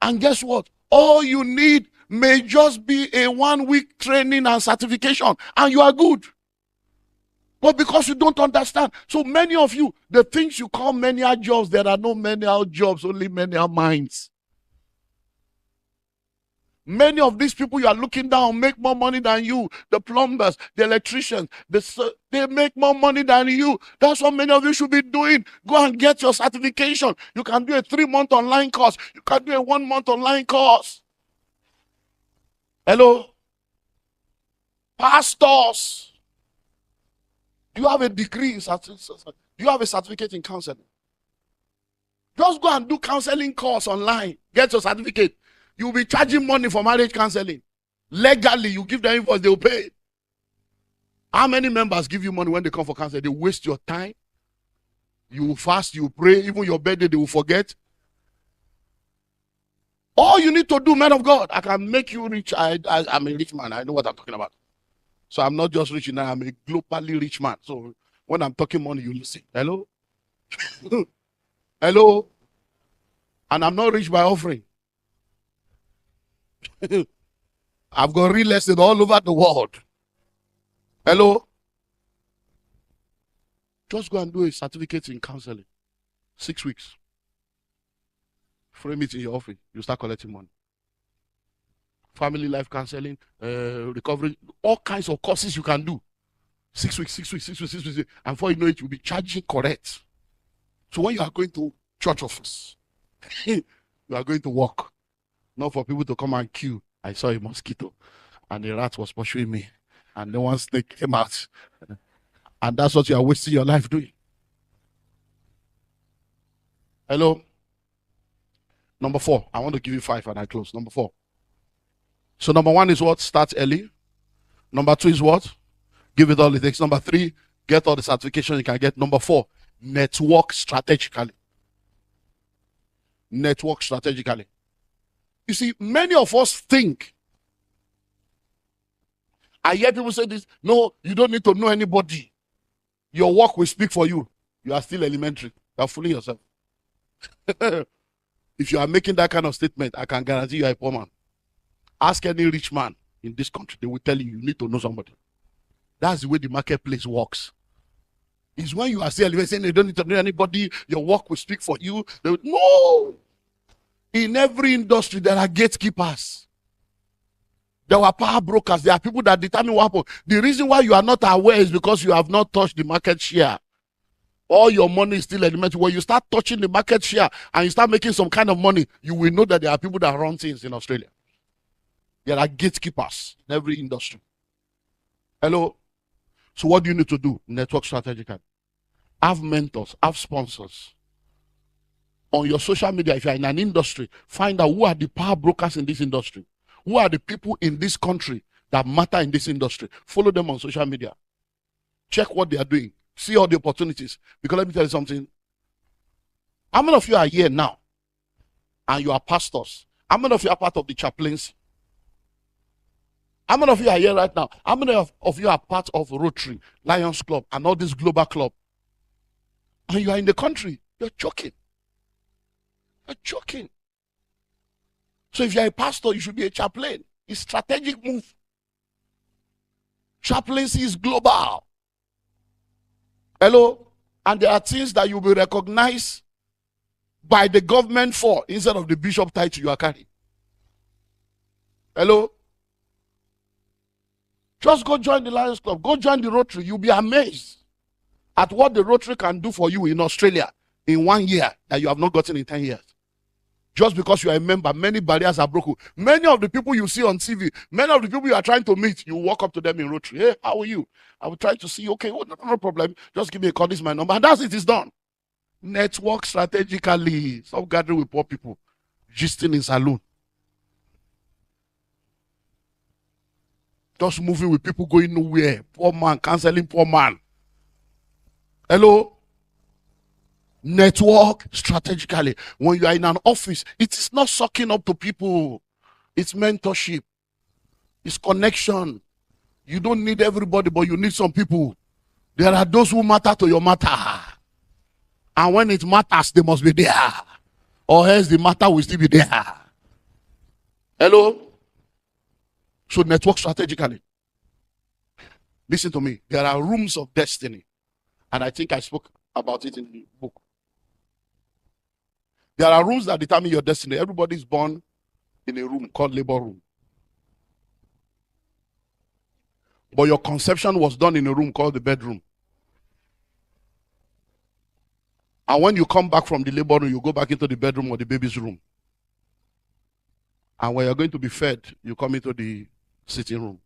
[SPEAKER 1] And guess what? All you need may just be a 1-week training and certification, and you are good. But because you don't understand, so many of you, the things you call menial jobs, there are no menial jobs, only menial minds. Many of these people you are looking down make more money than you. The plumbers, the electricians, they make more money than you. That's what many of you should be doing. Go and get your certification. You can do a 3-month online course. You can do a 1-month online course. Hello? Pastors. Do you have a degree in certificate? Do you have a certificate in counseling? Just go and do counseling course online. Get your certificate. You'll be charging money for marriage counseling. Legally, you give them invoice, they'll pay. How many members give you money when they come for counseling? They waste your time. You fast, you pray, even your birthday, they will forget. All you need to do, man of God, I can make you rich. I'm a rich man. I know what I'm talking about. So I'm not just rich now, I'm a globally rich man. So when I'm talking money, you listen. Hello? Hello? And I'm not rich by offering. I've got real estate all over the world. Hello? Just go and do a certificate in counseling. 6 weeks. Frame it in your office. You start collecting money. Family life counseling, recovery, all kinds of courses you can do. 6 weeks, 6 weeks, 6 weeks, 6 weeks. And before you know it, you'll be charging correct. So when you are going to church office, you are going to work, not for people to come and queue. I saw a mosquito and a rat was pursuing me, and then one snake came out. And that's what you are wasting your life doing. Hello? Number 4. I want to give you 5 and I close. Number 4. So number 1 is what? Start early. Number 2 is what? Give it all it takes. Number 3, get all the certification you can get. Number 4, network strategically. Network strategically. You see, many of us think, I hear people say this, no, you don't need to know anybody. Your work will speak for you. You are still elementary. You are fooling yourself. If you are making that kind of statement, I can guarantee you are a poor man. Ask any rich man in this country, they will tell you, you need to know somebody. That's the way the marketplace works. It's when you are still saying you don't need to know anybody, your work will speak for you. No! In every industry, there are gatekeepers. There are power brokers. There are people that determine what happens. The reason why you are not aware is because you have not touched the market share. All your money is still elementary. When you start touching the market share and you start making some kind of money, you will know that there are people that run things in Australia. There are gatekeepers in every industry. Hello? So what do you need to do? Network strategically. Have mentors, have sponsors. On your social media, if you're in an industry, find out who are the power brokers in this industry. Who are the people in this country that matter in this industry? Follow them on social media. Check what they are doing. See all the opportunities. Because let me tell you something. How many of you are here now? And you are pastors? How many of you are part of the chaplains? How many of you are here right now? How many of you are part of Rotary, Lions Club, and all this global club? And you are in the country. You're joking. You're joking. So if you're a pastor, you should be a chaplain. It's a strategic move. Chaplaincy is global. Hello? And there are things that you'll be recognized by the government for instead of the bishop title you are carrying. Hello? Just go join the Lions Club. Go join the Rotary. You'll be amazed at what the Rotary can do for you in Australia in 1 year that you have not gotten in 10 years. Just because you are a member, many barriers are broken. Many of the people you see on TV, many of the people you are trying to meet, you walk up to them in Rotary. Hey, how are you? I will try to see, okay, well, no problem. Just give me a call, this is my number. And that's it, it's done. Network strategically. Stop gathering with poor people. Gisting in saloon. Just moving with people going nowhere. Poor man, canceling poor man. Hello? Network strategically. When you are in an office, it is not sucking up to people. It's mentorship. It's connection. You don't need everybody, but you need some people. There are those who matter to your matter. And when it matters, they must be there. Or else the matter will still be there. Hello? So network strategically. Listen to me. There are rooms of destiny. And I think I spoke about it in the book. There are rooms that determine your destiny. Everybody is born in a room called labor room. But your conception was done in a room called the bedroom. And when you come back from the labor room, you go back into the bedroom or the baby's room. And when you're going to be fed, you come into the sitting room.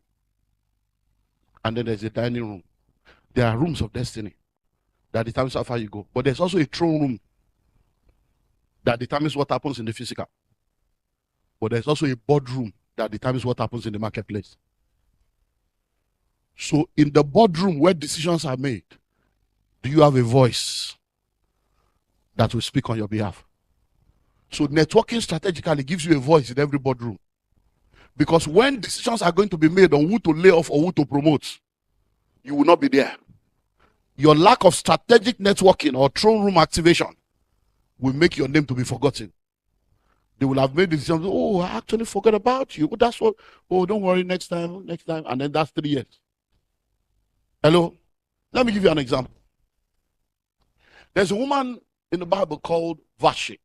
[SPEAKER 1] And then there's a dining room. There are rooms of destiny that determines how far you go. But there's also a throne room that determines what happens in the physical. But there's also a boardroom that determines what happens in the marketplace. So in the boardroom where decisions are made, do you have a voice that will speak on your behalf? So networking strategically gives you a voice in every boardroom. Because when decisions are going to be made on who to lay off or who to promote, you will not be there. Your lack of strategic networking or throne room activation will make your name to be forgotten. They will have made decisions. Oh, I actually forgot about you. That's what. Oh, don't worry, next time. And then that's 3 years. Hello? Let me give you an example. There's a woman in the Bible called Vashti.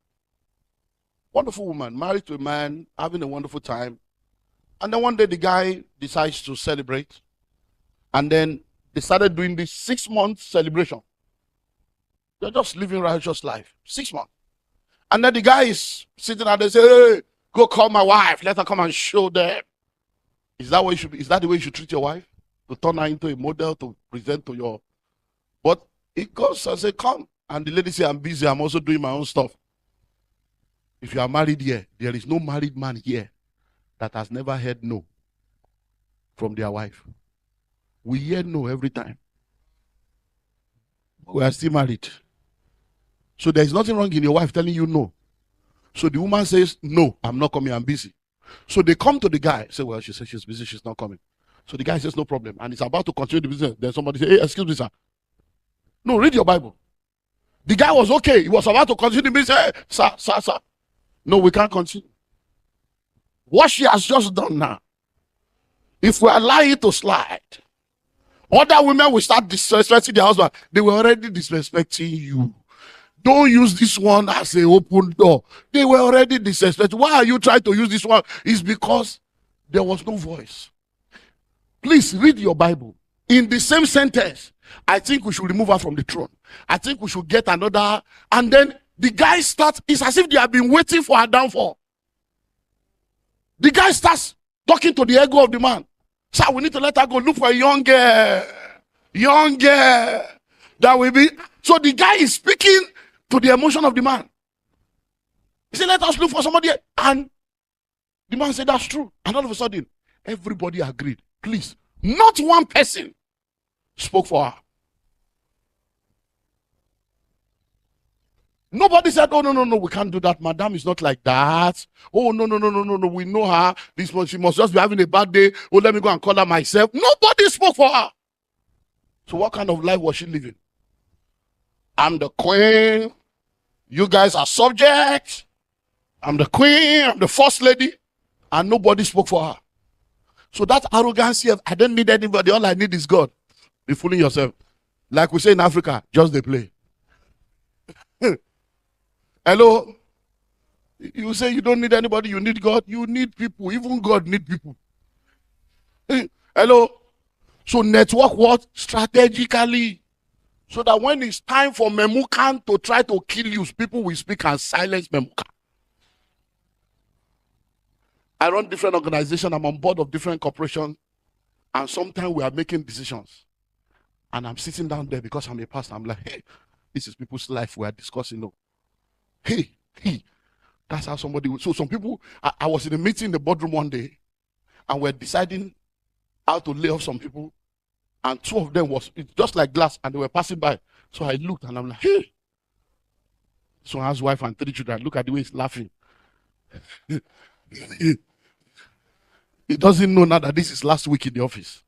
[SPEAKER 1] Wonderful woman, married to a man, having a wonderful time. And then one day the guy decides to celebrate. And then They started doing this 6-month celebration. They're just living righteous life. 6 months. And then the guy is sitting there, they say, hey, go call my wife. Let her come and show them. Is that what you should be? Is that the way you should treat your wife? To turn her into a model to present to your. But it goes and say, come. And the lady say, I'm busy. I'm also doing my own stuff. If you are married here, there is no married man here that has never heard no from their wife. We hear no every time. We are still married. So there is nothing wrong in your wife telling you no. So the woman says, no, I'm not coming, I'm busy. So they come to the guy, say, well, she says she's busy, she's not coming. So the guy says, no problem. And he's about to continue the business. Then somebody says, hey, excuse me, sir. No, read your Bible. The guy was okay. He was about to continue the business. Hey, sir. No, we can't continue. What she has just done now, if we allow it to slide, other women will start disrespecting their husband. They were already disrespecting you. Don't use this one as an open door. They were already disrespected. Why are you trying to use this one? It's because there was no voice. Please read your Bible. In the same sentence, I think we should remove her from the throne. I think we should get another. And then the guy starts, it's as if they have been waiting for her downfall. The guy starts talking to the ego of the man. Sir, we need to let her go look for a young girl. That will be. So the guy is speaking to the emotion of the man. He said, let us look for somebody. And the man said, that's true. And all of a sudden, everybody agreed. Please, not one person spoke for her. Nobody said, oh, no, we can't do that. Madam is not like that. Oh, no, we know her. She must just be having a bad day. Oh, let me go and call her myself. Nobody spoke for her. So what kind of life was she living? I'm the queen. You guys are subjects. I'm the queen. I'm the first lady. And nobody spoke for her. So that arrogance here, I don't need anybody. All I need is God. Be fooling yourself. Like we say in Africa, just they play. Hello? You say you don't need anybody, you need God. You need people. Even God need people. Hello? So network what? Strategically. So that when it's time for Memucan to try to kill you, people will speak and silence Memucan. I run different organizations. I'm on board of different corporations. And sometimes we are making decisions. And I'm sitting down there because I'm a pastor. I'm like, hey, this is people's life we are discussing. No. Hey. That's how somebody would. So some people, I was in a meeting in the boardroom one day. And we're deciding how to lay off some people. And 2 of them was just like glass, and they were passing by. So I looked and I'm like, hey. So I has wife and 3 children. Look at the way he's laughing. He doesn't know now that this is last week in the office.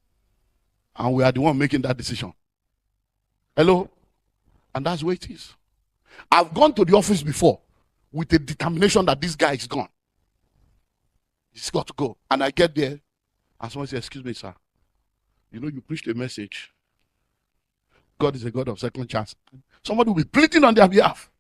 [SPEAKER 1] And we are the one making that decision. Hello? And that's where it is. I've gone to the office before with a determination that this guy is gone. He's got to go. And I get there, and someone says, excuse me, sir. You know, you preached a message. God is a God of second chance. Somebody will be pleading on their behalf.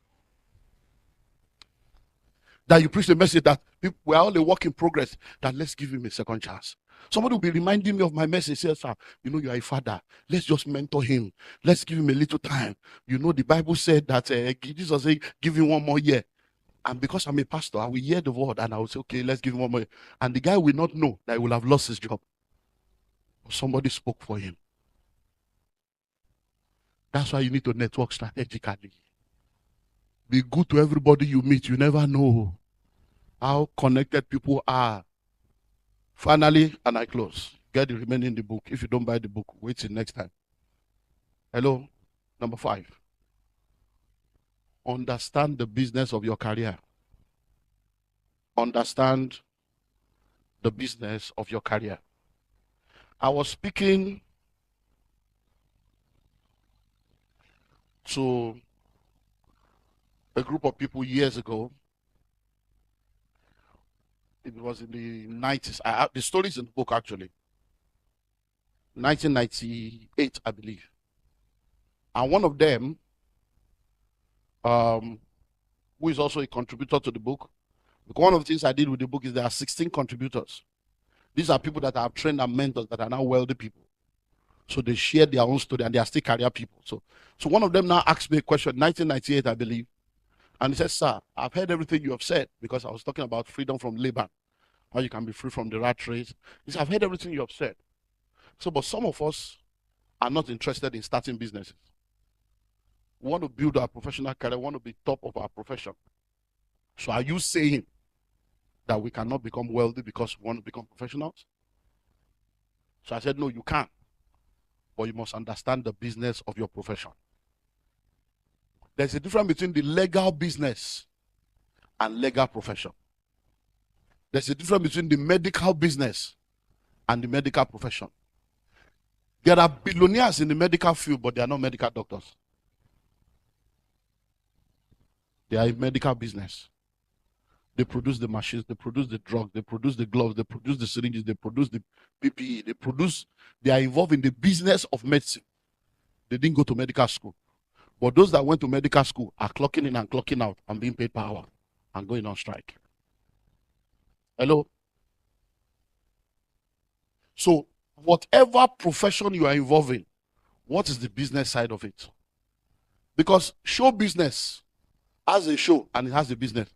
[SPEAKER 1] That you preached a message that we're all a work in progress, that let's give him a second chance. Somebody will be reminding me of my message. Say, sir, you know, you are a father. Let's just mentor him. Let's give him a little time. You know, the Bible said that Jesus said, give him 1 more year. And because I'm a pastor, I will hear the word and I will say, okay, let's give him 1 more year. And the guy will not know that he will have lost his job. Somebody spoke for him. That's why you need to network strategically. Be good to everybody you meet. You never know how connected people are. Finally, and I close. Get the remaining in the book. If you don't buy the book, wait till next time. Hello? Number 5. Understand the business of your career. Understand the business of your career. I was speaking to a group of people years ago. It was in the 90s. The story is in the book, actually. 1998, I believe. And one of them, who is also a contributor to the book, because one of the things I did with the book is there are 16 contributors. These are people that I have trained and mentors that are now wealthy people. So they share their own story, and they are still career people. So one of them now asked me a question, 1998, I believe. And he said, sir, I've heard everything you have said, because I was talking about freedom from labor, how you can be free from the rat race. He said, I've heard everything you have said. So, but some of us are not interested in starting businesses. We want to build our professional career, we want to be top of our profession. So are you saying that we cannot become wealthy because we want to become professionals? So I said, no, you can. But you must understand the business of your profession. There's a difference between the legal business and legal profession. There's a difference between the medical business and the medical profession. There are billionaires in the medical field, but they are not medical doctors. They are in medical business. They produce the machines, they produce the drugs, they produce the gloves, they produce the syringes, they produce the PPE, they are involved in the business of medicine. They didn't go to medical school. But those that went to medical school are clocking in and clocking out and being paid per hour and going on strike. Hello? So, whatever profession you are involved in, what is the business side of it? Because show business has a show and it has a business.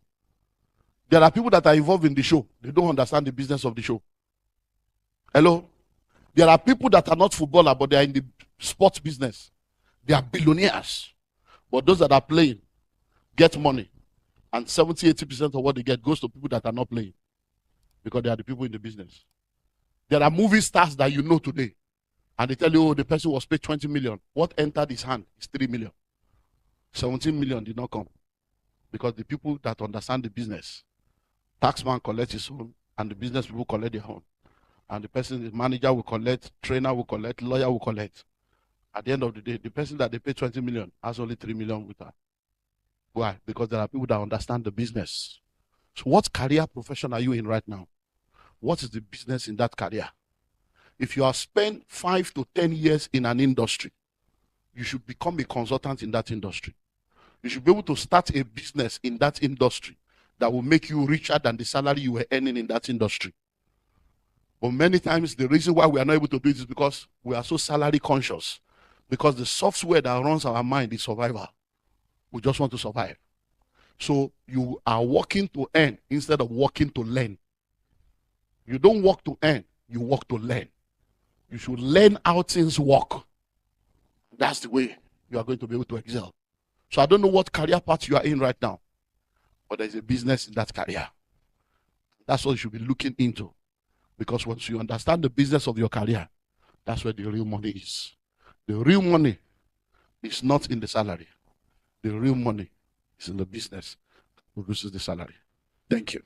[SPEAKER 1] There are people that are involved in the show. They don't understand the business of the show. Hello? There are people that are not footballers, but they are in the sports business. They are billionaires. But those that are playing get money. And 70-80% of what they get goes to people that are not playing. Because they are the people in the business. There are movie stars that you know today. And they tell you, oh, the person was paid 20 million. What entered his hand is 3 million. 17 million did not come. Because the people that understand the business, taxman collects his own, and the business people collect their own. And the person, the manager will collect, trainer will collect, lawyer will collect. At the end of the day, the person that they pay 20 million has only 3 million with her. Why? Because there are people that understand the business. So what career profession are you in right now? What is the business in that career? If you have spent 5 to 10 years in an industry, you should become a consultant in that industry. You should be able to start a business in that industry that will make you richer than the salary you were earning in that industry. But many times, the reason why we are not able to do it is because we are so salary conscious. Because the software that runs our mind is survival. We just want to survive. So you are working to earn instead of working to learn. You don't work to earn, you work to learn. You should learn how things work. That's the way you are going to be able to excel. So I don't know what career path you are in right now, but there's a business in that career. That's what you should be looking into. Because once you understand the business of your career, that's where the real money is. The real money is not in the salary. The real money is in the business that produces the salary. Thank you.